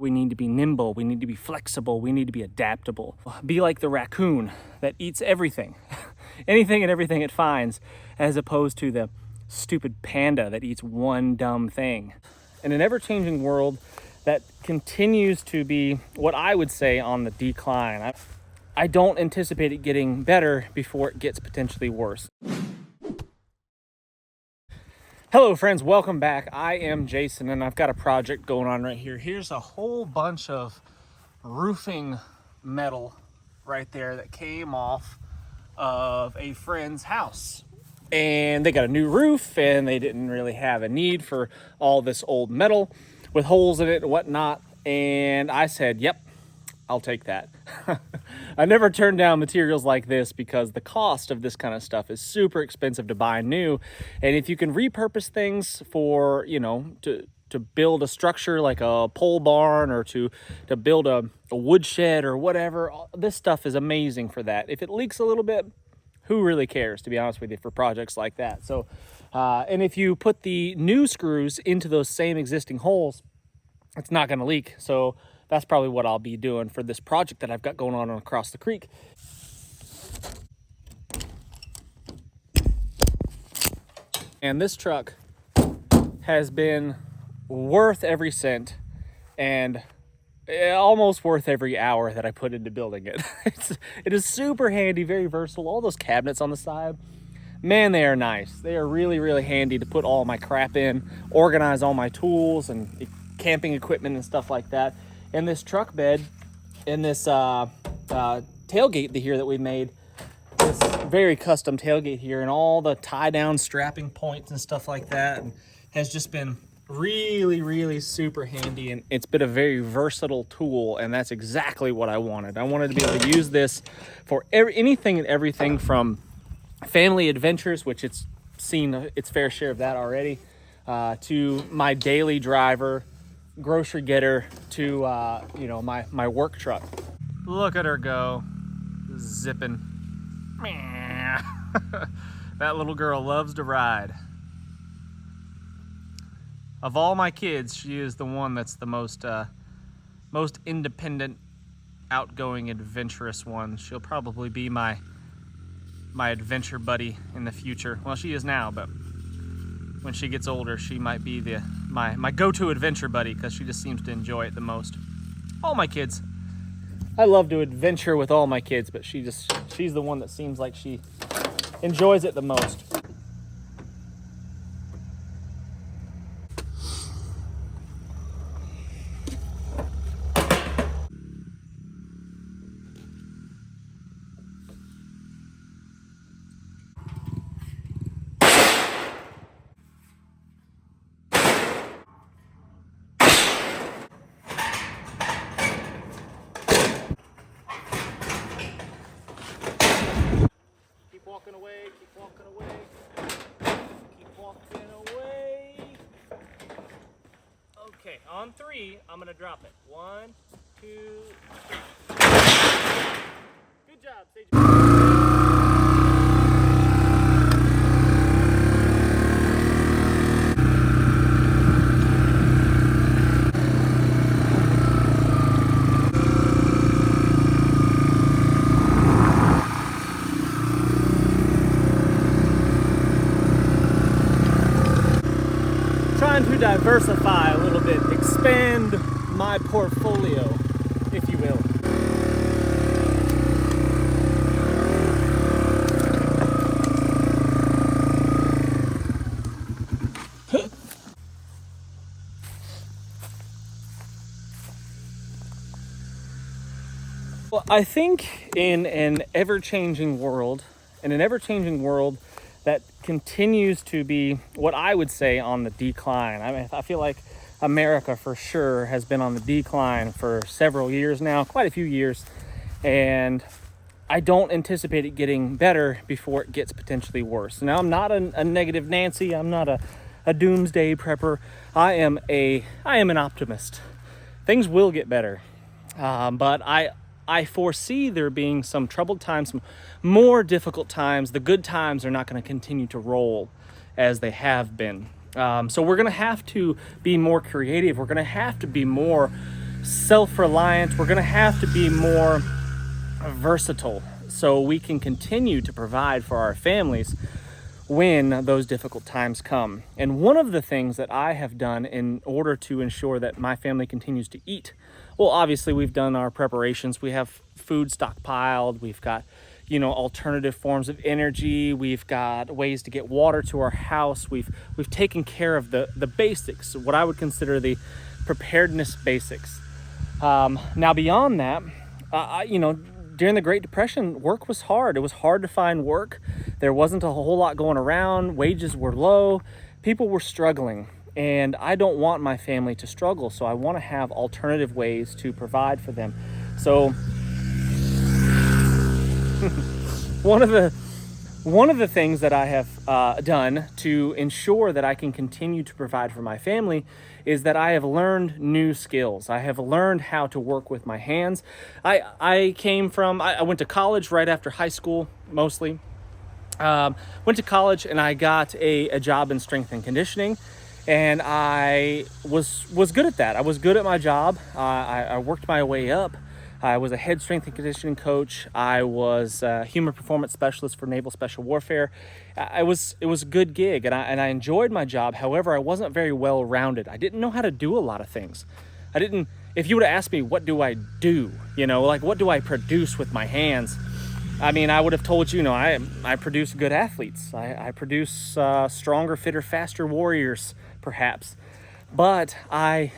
We need to be nimble, we need to be flexible, we need to be adaptable. Be like the raccoon that eats everything, anything and everything it finds, as opposed to the stupid panda that eats one dumb thing. In an ever-changing world that continues to be what I would say on the decline, I don't anticipate it getting better before it gets potentially worse. Hello friends, welcome back. I am Jason and I've got a project going on right here. Here's a whole bunch of roofing metal right there that came off of a friend's house. And they got a new roof and they didn't really have a need for all this old metal with holes in it and whatnot. And I said, yep, I'll take that. I never turn down materials like this because the cost of this kind of stuff is super expensive to buy new. And if you can repurpose things for, to build a structure like a pole barn or to build a woodshed or whatever, this stuff is amazing for that. If it leaks a little bit, who really cares, to be honest with you, for projects like that? So, and if you put the new screws into those same existing holes, it's not going to leak. So that's probably what I'll be doing for this project that I've got going on across the creek. And this truck has been worth every cent and almost worth every hour that I put into building it. It is super handy, very versatile. All those cabinets on the side, man, they are nice. They are really, really handy to put all my crap in, organize all my tools and camping equipment and stuff like that. And this truck bed and this tailgate here that we made, this very custom tailgate here, and all the tie down strapping points and stuff like that, and has just been really, really super handy. And it's been a very versatile tool, and that's exactly what I wanted. I wanted to be able to use this for anything and everything from family adventures, which it's seen its fair share of that already, to my daily driver, grocery getter, to my work truck. Look at her go, zipping. That little girl loves to ride. Of all my kids, she is the one that's the most independent, outgoing, adventurous one. She'll probably be my adventure buddy in the future. Well, she is now, but when she gets older, she might be my go-to adventure buddy because she just seems to enjoy it the most. All my kids. I love to adventure with all my kids, but she's the one that seems like she enjoys it the most. Walking away, keep walking away, keep walking away. Okay, on 3, I'm gonna drop it. 1, 2, 3. Good job, Sage. Trying to diversify a little bit, expand my portfolio, if you will. Well, I think in an ever-changing world that continues to be what I would say on the decline. I mean, I feel like America for sure has been on the decline for several years now, quite a few years, and I don't anticipate it getting better before it gets potentially worse. Now, I'm not a negative Nancy. I'm not a doomsday prepper. I am an optimist. Things will get better, but I foresee there being some troubled times, some more difficult times. The good times are not going to continue to roll as they have been. So we're going to have to be more creative. We're going to have to be more self-reliant. We're going to have to be more versatile so we can continue to provide for our families when those difficult times come. And one of the things that I have done in order to ensure that my family continues to eat, well, obviously we've done our preparations. We have food stockpiled. We've got, alternative forms of energy. We've got ways to get water to our house. We've taken care of the basics, what I would consider the preparedness basics. Now beyond that, during the Great Depression, work was hard. It was hard to find work. There wasn't a whole lot going around. Wages were low. People were struggling. And I don't want my family to struggle, so I want to have alternative ways to provide for them. So one of the things that I have done to ensure that I can continue to provide for my family is that I have learned new skills. I have learned how to work with my hands. I went to college right after high school, mostly. Went to college and I got a job in strength and conditioning, and I was good at that. I was good at my job. I worked my way up. I was a head strength and conditioning coach. I was a human performance specialist for Naval Special Warfare. It was a good gig, and I enjoyed my job. However, I wasn't very well rounded. I didn't know how to do a lot of things. If you would have asked me, what do I do? What do I produce with my hands? I would have told you, I produce good athletes. I produce stronger, fitter, faster warriors, perhaps. But I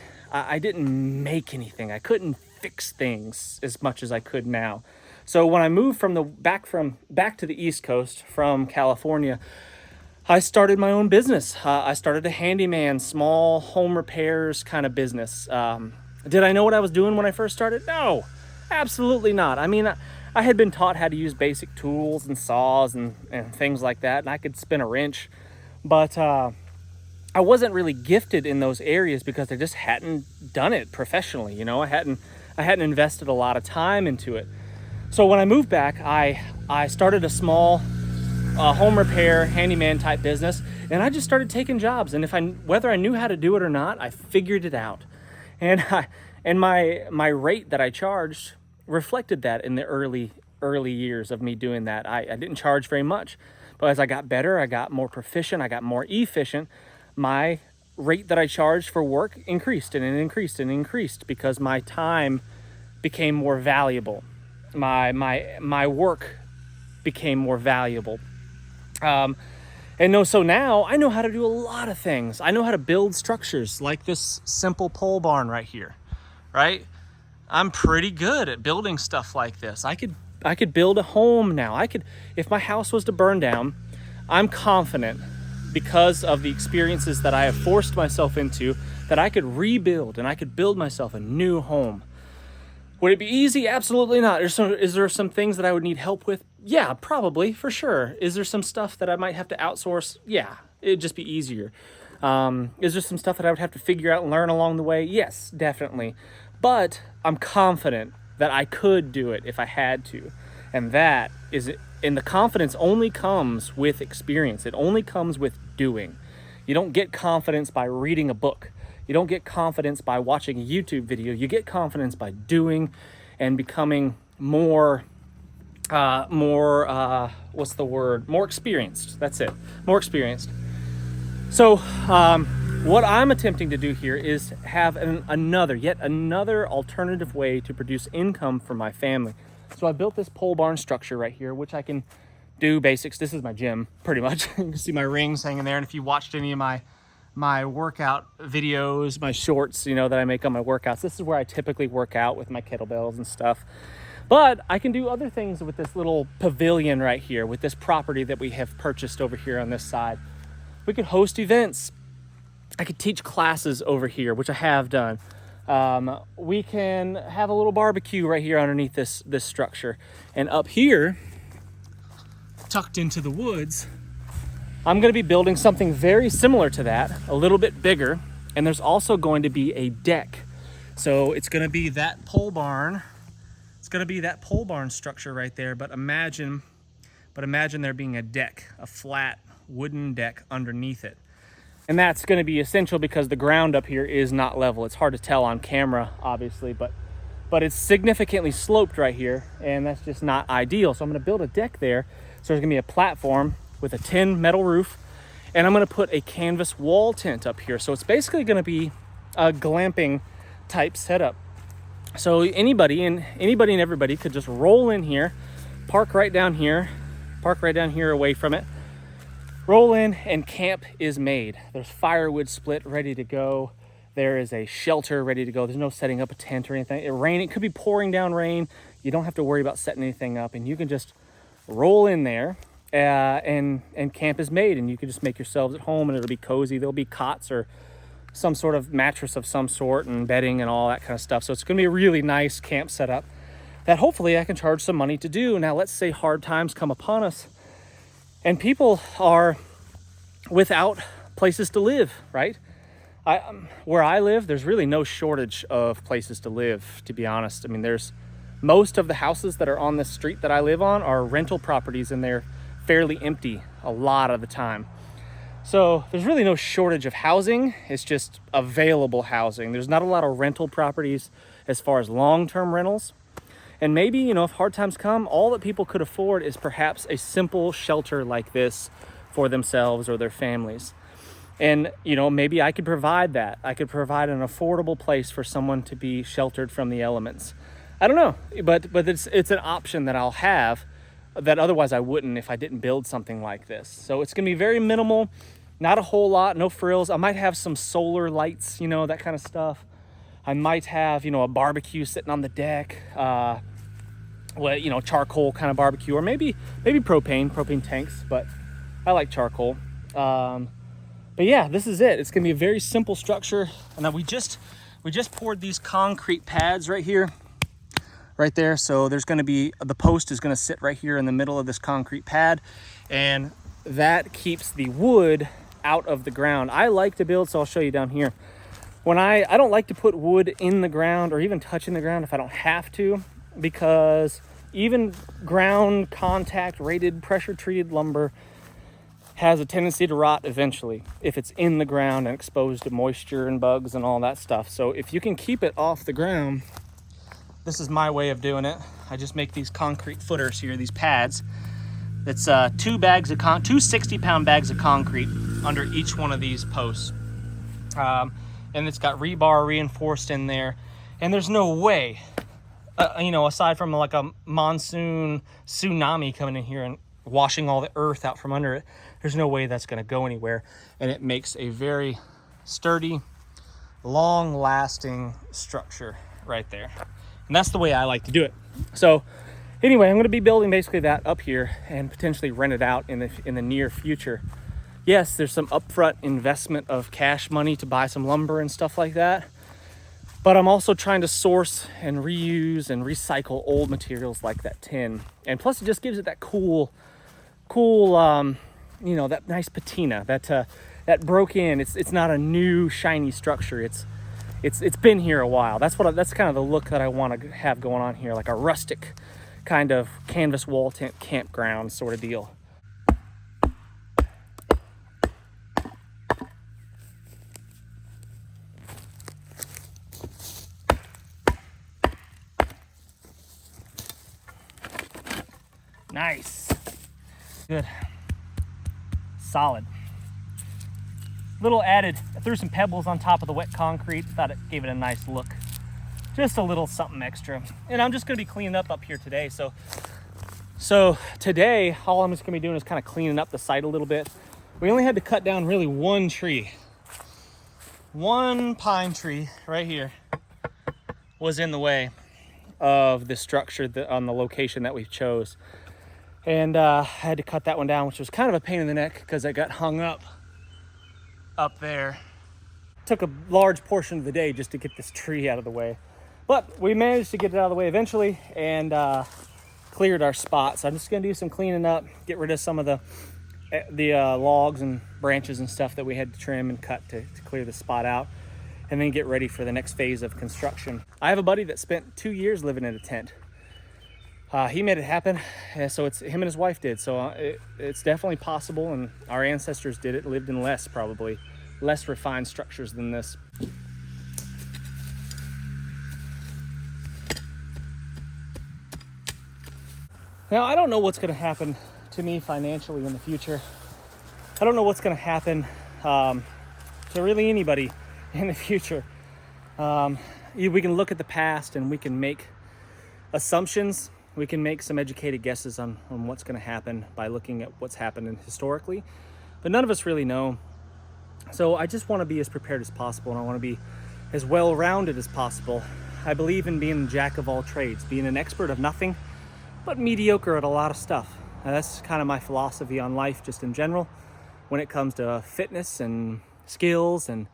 didn't make anything. I couldn't fix things as much as I could now. So when I moved back to the East Coast from California, I started my own business. I started a handyman, small home repairs kind of business. Did I know what I was doing when I first started? No, absolutely not. I had been taught how to use basic tools and saws and things like that, and I could spin a wrench, but I wasn't really gifted in those areas because I just hadn't done it professionally. I hadn't invested a lot of time into it. So when I moved back, I started a small home repair handyman type business, and I just started taking jobs. And whether I knew how to do it or not, I figured it out. And my rate that I charged reflected that in the early years of me doing that. I didn't charge very much, but as I got better, I got more proficient, I got more efficient. My rate that I charged for work increased and it increased and increased because my time became more valuable. My work became more valuable. So now I know how to do a lot of things. I know how to build structures like this simple pole barn right here, right? I'm pretty good at building stuff like this. I could build a home now. If my house was to burn down, I'm confident, because of the experiences that I have forced myself into, that I could rebuild and I could build myself a new home. Would it be easy? Absolutely not. Is there some things that I would need help with? Yeah, probably, for sure. Is there some stuff that I might have to outsource? Yeah, it'd just be easier. Is there some stuff that I would have to figure out and learn along the way? Yes, definitely. But I'm confident that I could do it if I had to. And the confidence only comes with experience. It only comes with doing. You don't get confidence by reading a book. You don't get confidence by watching a YouTube video. You get confidence by doing and becoming more experienced. That's it. More experienced. So what I'm attempting to do here is have yet another alternative way to produce income for my family. So I built this pole barn structure right here, which I can do basics. This is my gym, pretty much. You can see my rings hanging there. And if you watched any of my workout videos, my shorts, that I make on my workouts, this is where I typically work out with my kettlebells and stuff. But I can do other things with this little pavilion right here, with this property that we have purchased over here on this side. We could host events. I could teach classes over here, which I have done. We can have a little barbecue right here underneath this structure. And up here, tucked into the woods, I'm going to be building something very similar to that, a little bit bigger. And there's also going to be a deck. So it's going to be that pole barn. It's going to be that pole barn structure right there. But imagine there being a deck, a flat wooden deck underneath it. And that's going to be essential because the ground up here is not level. It's hard to tell on camera, obviously, but it's significantly sloped right here, and that's just not ideal. So I'm going to build a deck there. So there's going to be a platform with a tin metal roof, and I'm going to put a canvas wall tent up here. So it's basically going to be a glamping type setup. So anybody and everybody could just roll in here, park right down here away from it, roll in, and camp is made. There's firewood split ready to go. There is a shelter ready to go. There's no setting up a tent or anything. It could be pouring down rain. You don't have to worry about setting anything up, and you can just roll in there and camp is made, and you can just make yourselves at home, and it'll be cozy. There'll be cots or some sort of mattress of some sort and bedding and all that kind of stuff. So it's going to be a really nice camp setup that hopefully I can charge some money to do. Now, let's say hard times come upon us and people are without places to live, right? Where I live, there's really no shortage of places to live, to be honest. I mean, there's most of the houses that are on the street that I live on are rental properties, and they're fairly empty a lot of the time. So there's really no shortage of housing. It's just available housing. There's not a lot of rental properties as far as long-term rentals. And maybe, if hard times come, all that people could afford is perhaps a simple shelter like this for themselves or their families. And, maybe I could provide that. I could provide an affordable place for someone to be sheltered from the elements. I don't know, but it's an option that I'll have that otherwise I wouldn't if I didn't build something like this. So it's going to be very minimal, not a whole lot, no frills. I might have some solar lights, that kind of stuff. I might have, a barbecue sitting on the deck, charcoal kind of barbecue, or maybe propane tanks, but I like charcoal. But yeah, this is it. It's going to be a very simple structure. And now we just poured these concrete pads right there. So there's going to be, the post is going to sit right here in the middle of this concrete pad, and that keeps the wood out of the ground. I like to build, so I'll show you down here. When I don't like to put wood in the ground or even touching the ground if I don't have to, because even ground contact rated pressure treated lumber has a tendency to rot eventually if it's in the ground and exposed to moisture and bugs and all that stuff. So if you can keep it off the ground, this is my way of doing it. I just make these concrete footers here, these pads. It's 2 60-pound bags of concrete under each one of these posts. And it's got rebar reinforced in there. And there's no way, aside from like a monsoon tsunami coming in here and washing all the earth out from under it, there's no way that's going to go anywhere. And it makes a very sturdy, long-lasting structure right there. And that's the way I like to do it. So anyway, I'm going to be building basically that up here and potentially rent it out in the near future. Yes, there's some upfront investment of cash money to buy some lumber and stuff like that. But I'm also trying to source and reuse and recycle old materials like that tin. And plus it just gives it that cool, that nice patina that broke in. It's not a new shiny structure. It's been here a while. That's kind of the look that I want to have going on here, like a rustic kind of canvas wall tent campground sort of deal. Nice. Good. Solid. I threw some pebbles on top of the wet concrete. Thought it gave it a nice look. Just a little something extra. And I'm just going to be cleaning up here today. So today, all I'm just going to be doing is kind of cleaning up the site a little bit. We only had to cut down really one tree. One pine tree right here was in the way of the structure on the location that we chose. And I had to cut that one down, which was kind of a pain in the neck because it got hung up there. Took a large portion of the day just to get this tree out of the way. But we managed to get it out of the way eventually and cleared our spot. So I'm just gonna do some cleaning up, get rid of some of the logs and branches and stuff that we had to trim and cut to clear the spot out, and then get ready for the next phase of construction. I have a buddy that spent 2 years living in a tent. He made it happen, so it's him and his wife did. So it's definitely possible, and our ancestors did it, lived in less less refined structures than this. Now, I don't know what's going to happen to me financially in the future. I don't know what's going to happen to really anybody in the future. We can look at the past and we can make assumptions. We can make some educated guesses on what's going to happen by looking at what's happened historically. But none of us really know. So I just want to be as prepared as possible, and I want to be as well-rounded as possible. I believe in being a jack of all trades, being an expert of nothing, but mediocre at a lot of stuff. And that's kind of my philosophy on life, just in general, when it comes to fitness and skills and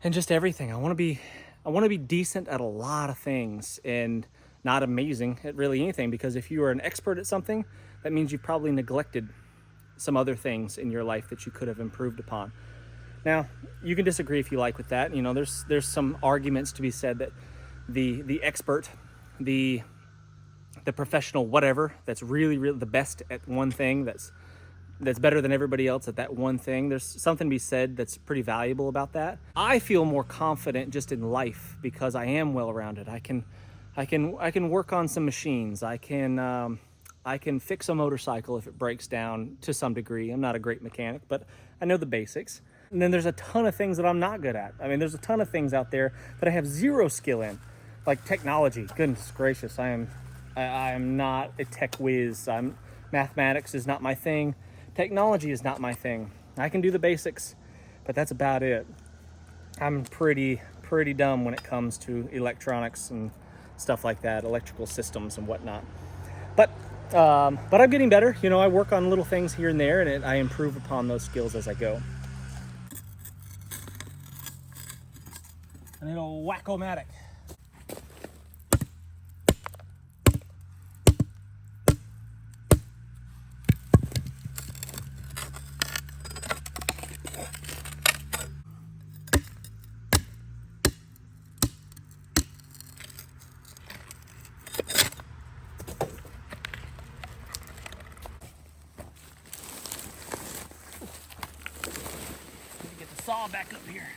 just everything. I want to be decent at a lot of things and not amazing at really anything, because if you are an expert at something, that means you've probably neglected some other things in your life that you could have improved upon. Now, you can disagree if you like with that. You know, there's some arguments to be said that the expert, the professional whatever, that's really the best at one thing, that's better than everybody else at that one thing. There's something to be said that's pretty valuable about that. I feel more confident just in life because I am well-rounded. I can work on some machines. I can fix a motorcycle if it breaks down to some degree. I'm not a great mechanic, but I know the basics. And then there's a ton of things that I'm not good at. I mean, there's a ton of things out there that I have zero skill in, like technology. Goodness gracious, I am not a tech whiz. Mathematics is not my thing. Technology is not my thing. I can do the basics, but that's about it. I'm pretty dumb when it comes to electronics and stuff like that, electrical systems and whatnot. But I'm getting better. You know, I work on little things here and there, and I improve upon those skills as I go. A little whack-o-matic. Get the saw back up here.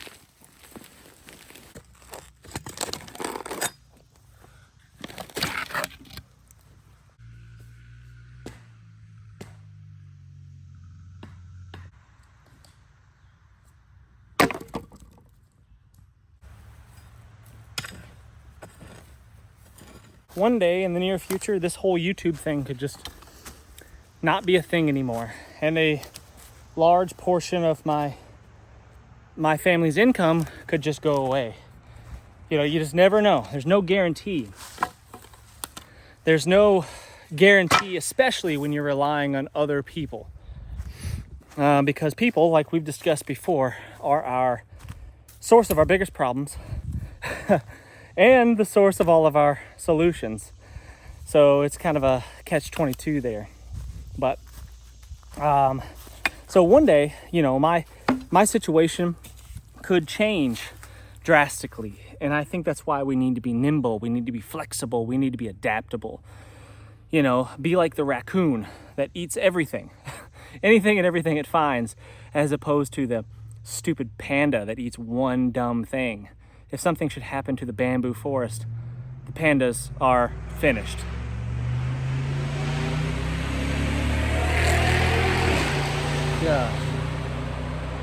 One day in the near future, this whole YouTube thing could just not be a thing anymore, and a large portion of my family's income could just go away. You know, you just never know. There's no guarantee. There's no guarantee, especially when you're relying on other people. Because people, like we've discussed before, are our source of our biggest problems and the source of all of our solutions. So it's kind of a catch-22 there. But so one day, you know, my situation could change drastically. And I think that's why we need to be nimble. We need to be flexible. We need to be adaptable. You know, be like the raccoon that eats everything, anything and everything it finds, as opposed to the stupid panda that eats one dumb thing. If something should happen to the bamboo forest, the pandas are finished. Yeah.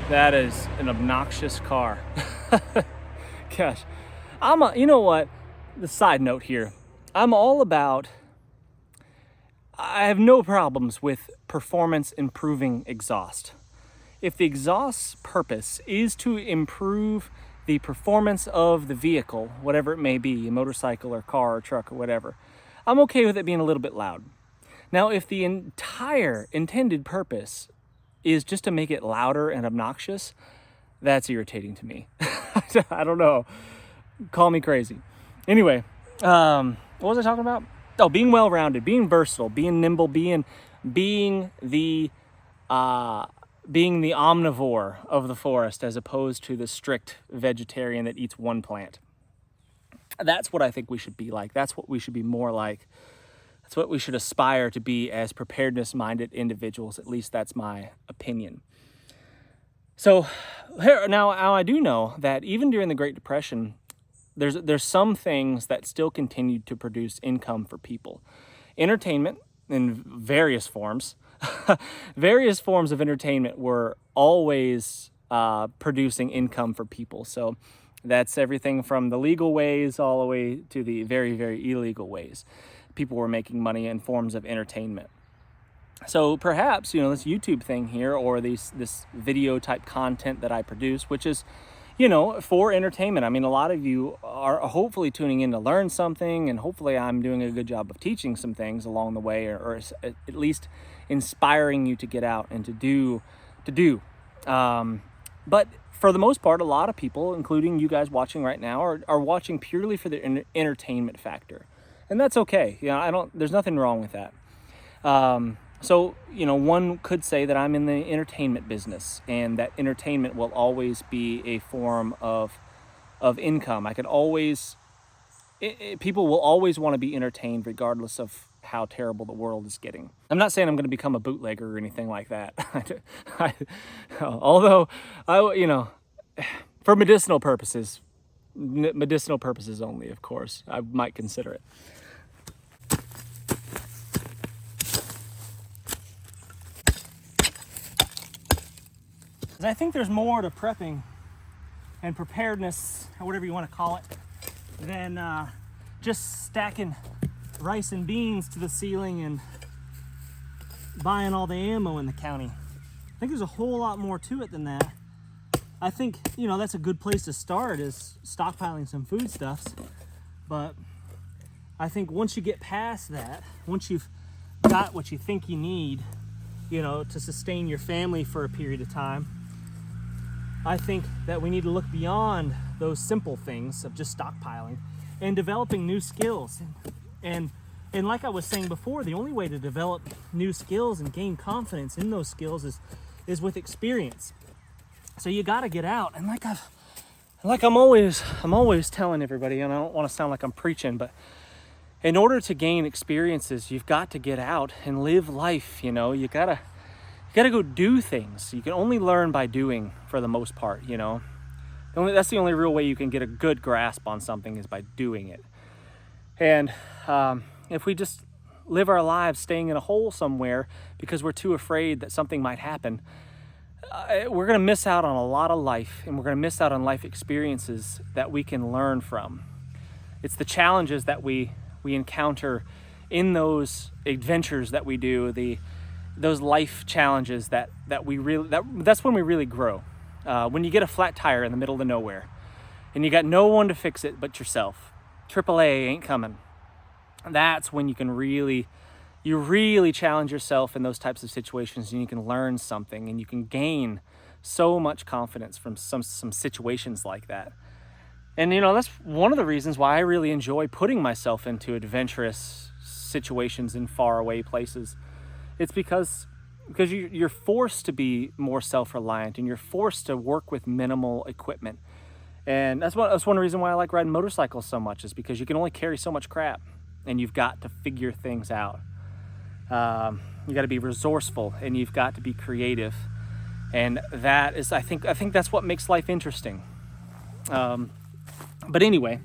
That is an obnoxious car. Gosh. You know what? The side note here. I have no problems with performance improving exhaust. If the exhaust's purpose is to improve the performance of the vehicle, whatever it may be, a motorcycle or car or truck or whatever, I'm okay with it being a little bit loud. Now, if the entire intended purpose is just to make it louder and obnoxious, that's irritating to me. I don't know. Call me crazy. Anyway, what was I talking about? Oh, being well-rounded, being versatile, being nimble, being the omnivore of the forest as opposed to the strict vegetarian that eats one plant. That's what I think we should be like. That's what we should be more like. That's what we should aspire to be as preparedness-minded individuals. At least that's my opinion. So now I do know that even during the Great Depression, there's some things that still continued to produce income for people. Entertainment in various forms, various forms of entertainment were always producing income for people. So that's everything from the legal ways all the way to the very, very illegal ways. People were making money in forms of entertainment. So perhaps, this YouTube thing here, or this video type content that I produce, which is, for entertainment. I mean, a lot of you are hopefully tuning in to learn something, and hopefully I'm doing a good job of teaching some things along the way, or at least inspiring you to get out and to do. But for the most part, a lot of people, including you guys watching right now, are watching purely for the entertainment factor. And that's okay. There's nothing wrong with that. So, one could say that I'm in the entertainment business, and that entertainment will always be a form of income. People will always want to be entertained regardless of how terrible the world is getting. I'm not saying I'm going to become a bootlegger or anything like that. Although, for medicinal purposes only, of course, I might consider it. I think there's more to prepping and preparedness, or whatever you want to call it, than just stacking rice and beans to the ceiling and buying all the ammo in the county. I think there's a whole lot more to it than that. I think, that's a good place to start, is stockpiling some foodstuffs. But I think once you get past that, once you've got what you think you need, to sustain your family for a period of time, I think that we need to look beyond those simple things of just stockpiling and developing new skills. And like I was saying before, the only way to develop new skills and gain confidence in those skills is with experience. So you got to get out. And I'm always telling everybody, and I don't want to sound like I'm preaching, but in order to gain experiences, you've got to get out and live life. You gotta go do things. You can only learn by doing, for the most part. That's the only real way you can get a good grasp on something, is by doing it. And if we just live our lives staying in a hole somewhere because we're too afraid that something might happen, we're going to miss out on a lot of life, and we're going to miss out on life experiences that we can learn from. It's the challenges that we encounter in those adventures that we do, those life challenges that's when we really grow. When you get a flat tire in the middle of nowhere and you got no one to fix it but yourself, AAA ain't coming. That's when you can really challenge yourself in those types of situations, and you can learn something, and you can gain so much confidence from some situations like that. And that's one of the reasons why I really enjoy putting myself into adventurous situations in faraway places. It's because you're forced to be more self-reliant, and you're forced to work with minimal equipment. And that's one reason why I like riding motorcycles so much, is because you can only carry so much crap, and you've got to figure things out. You got to be resourceful, and you've got to be creative. And that is, I think that's what makes life interesting. But anyway,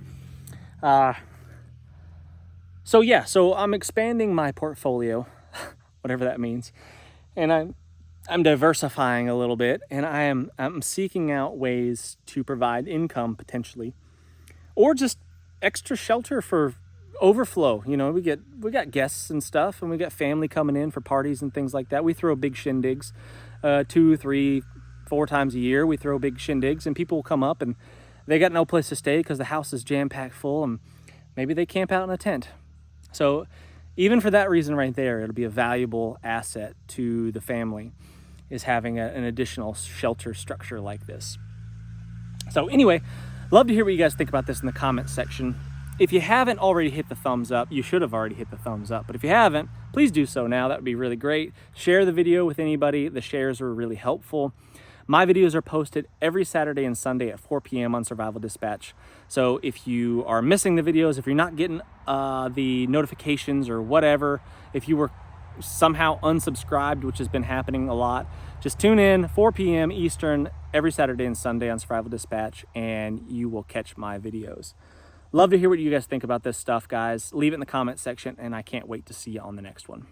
so I'm expanding my portfolio, whatever that means, and I'm diversifying a little bit, and I'm seeking out ways to provide income potentially, or just extra shelter for overflow. We got guests and stuff, and we got family coming in for parties and things like that. We throw big shindigs, 2, 3, 4 times a year. We throw big shindigs, and people will come up, and they got no place to stay because the house is jam-packed full, and maybe they camp out in a tent. So even for that reason right there, it'll be a valuable asset to the family, is having an additional shelter structure like this. So anyway, love to hear what you guys think about this in the comments section. If you haven't already hit the thumbs up, you should have already hit the thumbs up. But if you haven't, please do so now. That would be really great. Share the video with anybody. The shares are really helpful. My videos are posted every Saturday and Sunday at 4 p.m. on Survival Dispatch. So if you are missing the videos, if you're not getting the notifications or whatever, if you were somehow unsubscribed, which has been happening a lot, just tune in 4 p.m. Eastern every Saturday and Sunday on Survival Dispatch, and you will catch my videos. Love to hear what you guys think about this stuff, guys. Leave it in the comment section, and I can't wait to see you on the next one.